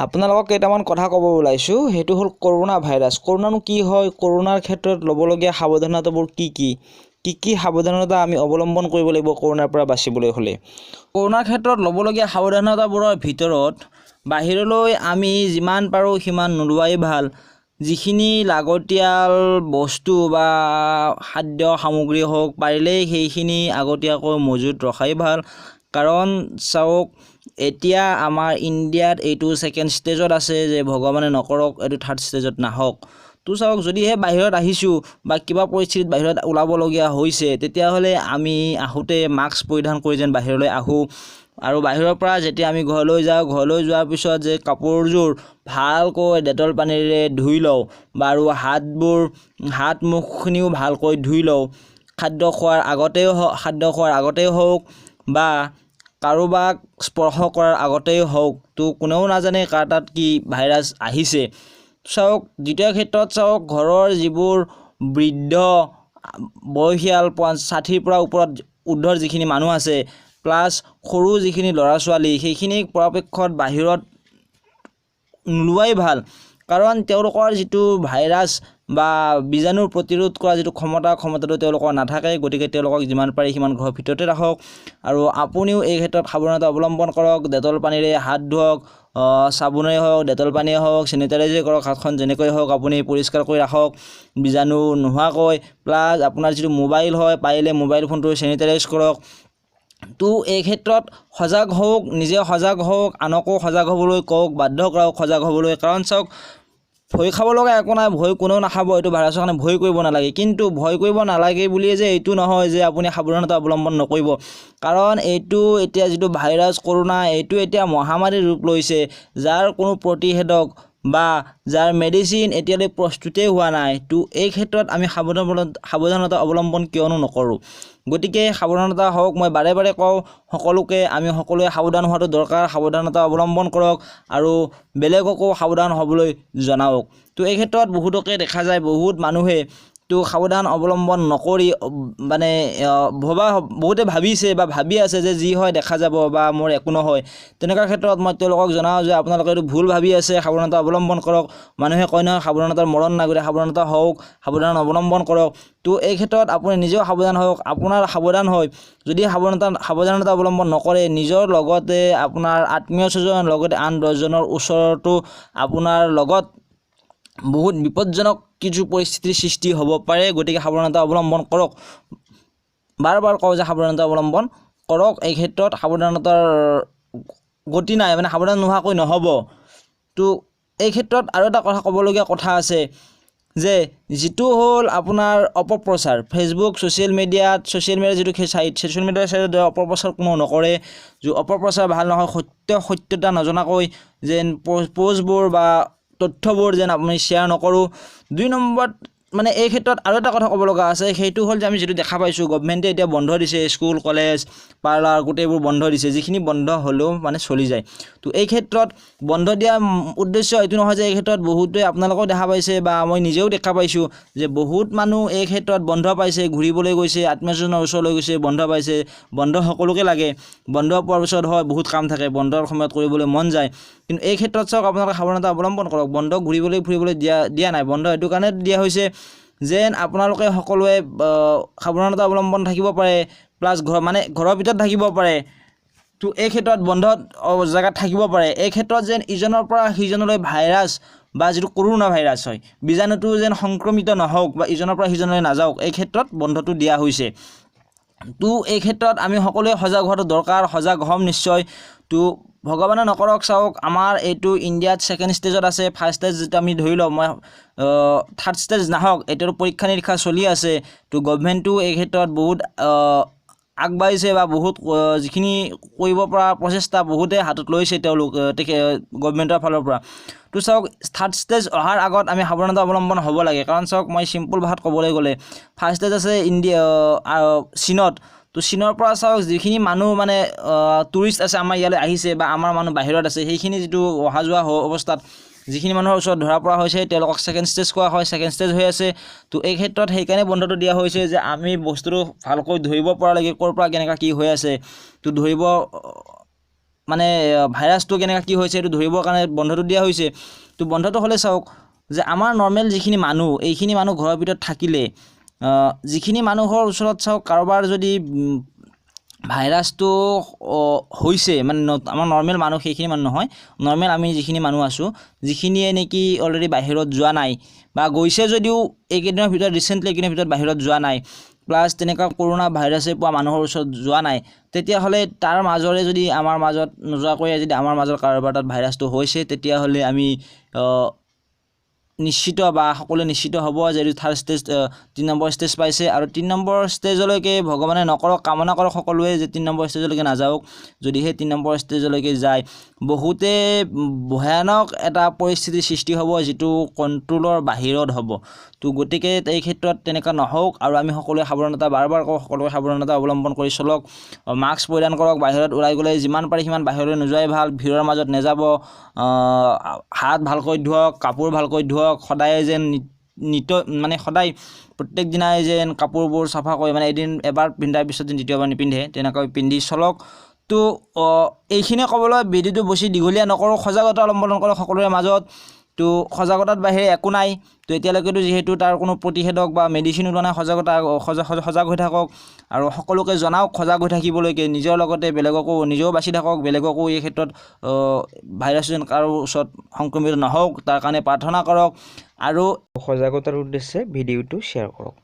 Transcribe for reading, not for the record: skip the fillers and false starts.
আপোনালোকক কেইটামান কথা ক'ব ওলাইছোঁ সেইটো হ'ল কৰোনা ভাইৰাছ। কৰোনানো কি হয়, কৰোনাৰ ক্ষেত্ৰত ল'বলগীয়া সাৱধানতাবোৰ কি সাৱধানতা আমি অৱলম্বন কৰিব লাগিব কৰোনাৰ পৰা বাচিবলৈ হ'লে। কৰোনাৰ ক্ষেত্ৰত ল'বলগীয়া সাৱধানতাবোৰৰ ভিতৰত বাহিৰলৈ আমি যিমান পাৰোঁ সিমান নোলোৱাই ভাল। যিখিনি লাগতিয়াল বস্তু বা খাদ্য সামগ্ৰী হওক পাৰিলেই সেইখিনি আগতীয়াকৈ মজুত ৰখাই ভাল। কাৰণ চাওক, এতিয়া আমাৰ ইণ্ডিয়াত এইটো ছেকেণ্ড ষ্টেজত আছে, যে ভগৱানে নকৰক এইটো থাৰ্ড ষ্টেজত নাহক। তো চাওক, যদিহে বাহিৰত আহিছোঁ বা কিবা পৰিস্থিতিত বাহিৰত ওলাবলগীয়া হৈছে, তেতিয়াহ'লে আমি আহোঁতে মাস্ক পৰিধান কৰি যেন বাহিৰলৈ আহোঁ। আৰু বাহিৰৰ পৰা যেতিয়া আমি ঘৰলৈ যাওঁ, ঘৰলৈ যোৱাৰ পিছত যে কাপোৰযোৰ ভালকৈ ডেটল পানীৰে ধুই লওঁ, বা আৰু হাত মুখখিনিও ভালকৈ ধুই লওঁ। খাদ্য খোৱাৰ আগতেই হওক বা কাৰোবাক স্পৰ্শ কৰাৰ আগতেই হওক। তো কোনেও নাজানে কাৰ তাত কি ভাইৰাছ আহিছে। চাওক, দ্বিতীয় ক্ষেত্ৰত চাওক, ঘৰৰ যিবোৰ বৃদ্ধ বয়সীয়াল 60ৰ পৰা ওপৰত ঊৰ্ধৰ যিখিনি মানুহ আছে, প্লাছ সৰু যিখিনি ল'ৰা ছোৱালী, সেইখিনিক পৰাপক্ষত বাহিৰত নোলোৱাই ভাল। কাৰণ তেওঁলোকৰ যিটো ভাইৰাছ বা বীজাণু প্ৰতিৰোধ কৰা যিটো ক্ষমতাটো তেওঁলোকৰ নাথাকে। গতিকে তেওঁলোকক যিমান পাৰি সিমান ঘৰৰ ভিতৰতে ৰাখক। আৰু আপুনিও এই ক্ষেত্ৰত সাৱধানতা অৱলম্বন কৰক। ডেটল পানীৰে হাত ধুৱক, চাবোনেৰে হওক, ডেটল পানীয়ে হওক, চেনিটাইজেই কৰক। হাতখন যেনেকৈ হওক আপুনি পৰিষ্কাৰ কৰি ৰাখক বীজাণু নোহোৱাকৈ। প্লাছ আপোনাৰ যিটো মোবাইল হয়, পাৰিলে মোবাইল ফোনটো চেনিটাইজ কৰক। তো এই ক্ষেত্ৰত সজাগ হওক, নিজে সজাগ হওক, আনকো সজাগ হ'বলৈ কওক, বাধ্য কৰাওক সজাগ হ'বলৈ। কাৰণ চাওক, ভয় খাব লগা একো নাই, ভয় কোনেও নাখাব। এইটো ভাইৰাছৰ কাৰণে ভয় কৰিব নালাগে। কিন্তু ভয় কৰিব নালাগে বুলিয়ে যে এইটো নহয় যে আপুনি সাৱধানতা অৱলম্বন নকৰিব। কাৰণ এইটো এতিয়া যিটো ভাইৰাছ কৰোনা, এইটো এতিয়া মহামাৰীৰ ৰূপ লৈছে, যাৰ কোনো প্ৰতিষেধক বা যাৰ মেডিচিন এতিয়ালৈ প্ৰস্তুতেই হোৱা নাই। তো এই ক্ষেত্ৰত আমি সাৱধানতা অৱলম্বন কিয়নো নকৰোঁ। গতিকে সাৱধানতা হওক। মই বাৰে বাৰে কওঁ সকলোকে, আমি সকলোৱে সাৱধান হোৱাটো দৰকাৰ। সাৱধানতা অৱলম্বন কৰক আৰু বেলেগকো সাৱধান হ'বলৈ জনাওক। তো এই ক্ষেত্ৰত বহুতকে দেখা যায়, বহুত মানুহে তো সাৱধান অৱলম্বন নকৰি মানে বহুতে ভাবিছে বা ভাবি আছে যে যি হয় দেখা যাব বা মোৰ একো নহয়। তেনেকুৱা ক্ষেত্ৰত মই তেওঁলোকক জনাওঁ যে আপোনালোকে এইটো ভুল ভাবি আছে। সাৱধানতা অৱলম্বন কৰক। মানুহে কয় নহয় সাৱধানতাৰ মৰণ নাই, গতিকে সাৱধানতা হওক, সাৱধান অৱলম্বন কৰক। তো এই ক্ষেত্ৰত আপুনি নিজেও সাৱধান হওক। আপোনাৰ সাৱধান হয় যদি সাৱধানতা অৱলম্বন নকৰে, নিজৰ লগতে আপোনাৰ আত্মীয় স্বজন, লগতে আন 10জনৰ ওচৰতো আপোনাৰ লগত বহুত বিপদজনক কিছু পৰিস্থিতিৰ সৃষ্টি হ'ব পাৰে। গতিকে সাৱধানতা অৱলম্বন কৰক। বাৰ কওঁ যে সাৱধানতা অৱলম্বন কৰক। এই ক্ষেত্ৰত সাৱধানতাৰ গতি নাই, মানে সাৱধান নোহোৱাকৈ নহ'ব। তো এই ক্ষেত্ৰত আৰু এটা কথা ক'বলগীয়া কথা আছে, যে যিটো হ'ল আপোনাৰ অপপ্ৰচাৰ। ফেচবুক, ছ'চিয়েল মিডিয়াৰ যিটো ছাইট, ছ'চিয়েল মিডিয়াৰ ছাইটত অপপ্ৰচাৰ কোনো নকৰে। অপপ্ৰচাৰ ভাল নহয়। সত্যতা নজনাকৈ যেন প'ষ্টবোৰ বা তথ্যবোৰ যেন আপুনি শ্বেয়াৰ নকৰোঁ। 2 নম্বৰত মানে এই ক্ষেত্ৰত আৰু এটা কথা ক'ব লগা আছে, সেইটো হ'ল যে আমি যিটো দেখা পাইছোঁ, গভমেণ্টে এতিয়া বন্ধ দিছে, স্কুল, কলেজ, পাৰ্লাৰ গোটেইবোৰ বন্ধ দিছে। যিখিনি বন্ধ হ'লেও মানে চলি যায়। তো এই ক্ষেত্ৰত বন্ধ দিয়া উদ্দেশ্য এইটো নহয় যে এই ক্ষেত্ৰত বহুতে আপোনালোকেও দেখা পাইছে বা মই নিজেও দেখা পাইছোঁ যে বহুত মানুহ এই ক্ষেত্ৰত বন্ধ পাইছে, ঘূৰিবলৈ গৈছে, আত্মীয়স্বজনৰ ওচৰলৈ গৈছে, বন্ধ পাইছে। বন্ধ সকলোকে লাগে। বন্ধ পোৱাৰ পিছত হয় বহুত কাম থাকে, বন্ধৰ সময়ত কৰিবলৈ মন যায়। কিন্তু এই ক্ষেত্ৰত চাওক, আপোনালোকে সাৱধানতা অৱলম্বন কৰক। বন্ধ ঘূৰিবলৈ ফুৰিবলৈ দিয়া নাই। বন্ধ এইটো কাৰণে দিয়া হৈছে যেন আপোনালোকে সকলোৱে সাৱধানতা অৱলম্বন থাকিব পাৰে, প্লাছ ঘৰৰ ভিতৰত থাকিব পাৰে। তো এই ক্ষেত্ৰত বন্ধত জেগাত থাকিব পাৰে। এই ক্ষেত্ৰত যেন ইজনৰ পৰা সিজনলৈ ভাইৰাছ বা যিটো কৰোনা ভাইৰাছ হয়, বীজাণুটো যেন সংক্ৰমিত নহওক বা ইজনৰ পৰা সিজনলৈ নাযাওক, এই ক্ষেত্ৰত বন্ধটো দিয়া হৈছে। তো এই ক্ষেত্ৰত আমি সকলোৱে সজাগ হোৱাটো দৰকাৰ। সজাগ হ'ম নিশ্চয়। তো ভগৱানে নকৰক, চাওক আমাৰ এইটো ইণ্ডিয়াত ছেকেণ্ড ষ্টেজত আছে। ফাৰ্ষ্ট ষ্টেজ যিটো আমি ধৰি লওঁ, মই থাৰ্ড ষ্টেজ নাহক, এতিয়াতো পৰীক্ষা নিৰীক্ষা চলি আছে। তো গভমেণ্টটো এই ক্ষেত্ৰত বহুত আগবাঢ়িছে বা বহুত যিখিনি কৰিব পৰা প্ৰচেষ্টা বহুতে হাতত লৈছে গভমেণ্টৰ ফালৰ পৰা। তো চাওক, থাৰ্ড ষ্টেজ অহাৰ আগত আমি সাৱধানতা অৱলম্বন হ'ব লাগে। কাৰণ চাওক, মই চিম্পুল ভাষাত ক'বলৈ গ'লে, ফাৰ্ষ্ট ষ্টেজ আছে চীনত। তো চীনৰ পৰা চাওক, যিখিনি মানুহ মানে টুৰিষ্ট আছে আমাৰ ইয়ালৈ আহিছে বা আমাৰ মানুহ বাহিৰত আছে, সেইখিনি যিটো অহা যোৱা অৱস্থাত যিখিনি মানুহৰ ওচৰত ধৰা পৰা হৈছে, তেওঁলোকক ছেকেণ্ড ষ্টেজ কোৱা হয়। ছেকেণ্ড ষ্টেজ হৈ আছে। তো এই ক্ষেত্ৰত সেইকাৰণে বন্ধটো দিয়া হৈছে যে আমি বস্তুটো ভালকৈ ধৰিব পৰা লাগে, ক'ৰ পৰা কেনেকুৱা কি হৈ আছে। তো মানে ভাইৰাছটো কেনেকৈ কি হৈছে এইটো ধৰিবৰ কাৰণে বন্ধটো দিয়া হৈছে। তো বন্ধটো হ'লে চাওক যে আমাৰ নৰ্মেল যিখিনি মানুহ এইখিনি মানুহ ঘৰৰ ভিতৰত থাকিলে যিখিনি মানুহৰ ওচৰত চাওক কাৰোবাৰ যদি ভাইৰাছটো হৈছে মানে আমাৰ নৰ্মেল মানুহ সেইখিনি মানুহ নহয়, নৰ্মেল আমি যিখিনি মানুহ আছোঁ যিখিনিয়ে নেকি অলৰেডি বাহিৰত যোৱা নাই বা গৈছে যদিও এইকেইদিনৰ ভিতৰত ৰিচেণ্টলি এইকেইদিনৰ ভিতৰত বাহিৰত যোৱা নাই, প্লাছ তেনেকুৱা কৰোণা ভাইৰাছে পোৱা মানুহৰ ওচৰত যোৱা নাই, তেতিয়াহ'লে তাৰ মাজৰে যদি আমাৰ মাজত নোযোৱাকৈ যদি আমাৰ মাজত কাৰোবাৰ তাত ভাইৰাছটো হৈছে তেতিয়াহ'লে আমি নিশ্চিত বা সকলোৱে নিশ্চিত হ'ব যে এইটো থাৰ্ড ষ্টেজ 3 নম্বৰ ষ্টেজ পাইছে। আৰু 3 নম্বৰ ষ্টেজলৈকে ভগৱানে নকৰক, কামনা কৰক সকলোৱে যে 3 নম্বৰ ষ্টেজলৈকে নাযাওক। যদিহে 3 নম্বৰ ষ্টেজলৈকে যায় বহুতে ভয়ানক এটা পৰিস্থিতিৰ সৃষ্টি হ'ব যিটো কণ্ট্ৰলৰ বাহিৰত হ'ব। তো গতিকে এই ক্ষেত্ৰত তেনেকুৱা নহওক আৰু আমি সকলোৱে সাৱধানতা বাৰ কওঁ, সকলোৱে সাৱধানতা অৱলম্বন কৰি চলক, মাস্ক পৰিধান কৰক, বাহিৰত ওলাই গ'লে যিমান পাৰি সিমান বাহিৰলৈ নোযোৱাই ভাল, ভিৰৰ মাজত নাযাব, হাত ভালকৈ ধুৱক, কাপোৰ ভালকৈ ধুৱক, সদায় যেন মানে সদায় প্ৰত্যেক দিনাই যেন কাপোৰবোৰ চাফা কৰি মানে এবাৰ পিন্ধাৰ পিছত যেন দ্বিতীয়বাৰ নিপিন্ধে তেনেকৈ পিন্ধি চলক। তো এইখিনিয়ে ক'বলৈ ভিডিঅ'টো বেছি দীঘলীয়া নকৰোঁ, সজাগতা অৱলম্বন কৰক সকলোৰে মাজত। তো সজাগতাৰ বাহিৰে একো নাই। তো এতিয়ালৈকেতো যিহেতু তাৰ কোনো প্ৰতিষেধক বা মেডিচিন ওলোৱা নাই, সজাগ হৈ থাকক আৰু সকলোকে জনাওক সজাগ হৈ থাকিবলৈকে, নিজৰ লগতে বেলেগকো, নিজেও বাচি থাকক, বেলেগকো এই ক্ষেত্ৰত ভাইৰাছ যেন কাৰো ওচৰত সংক্ৰমিত নহওক তাৰ কাৰণে প্ৰাৰ্থনা কৰক আৰু সজাগতাৰ উদ্দেশ্যে ভিডিঅ'টো শ্বেয়াৰ কৰক।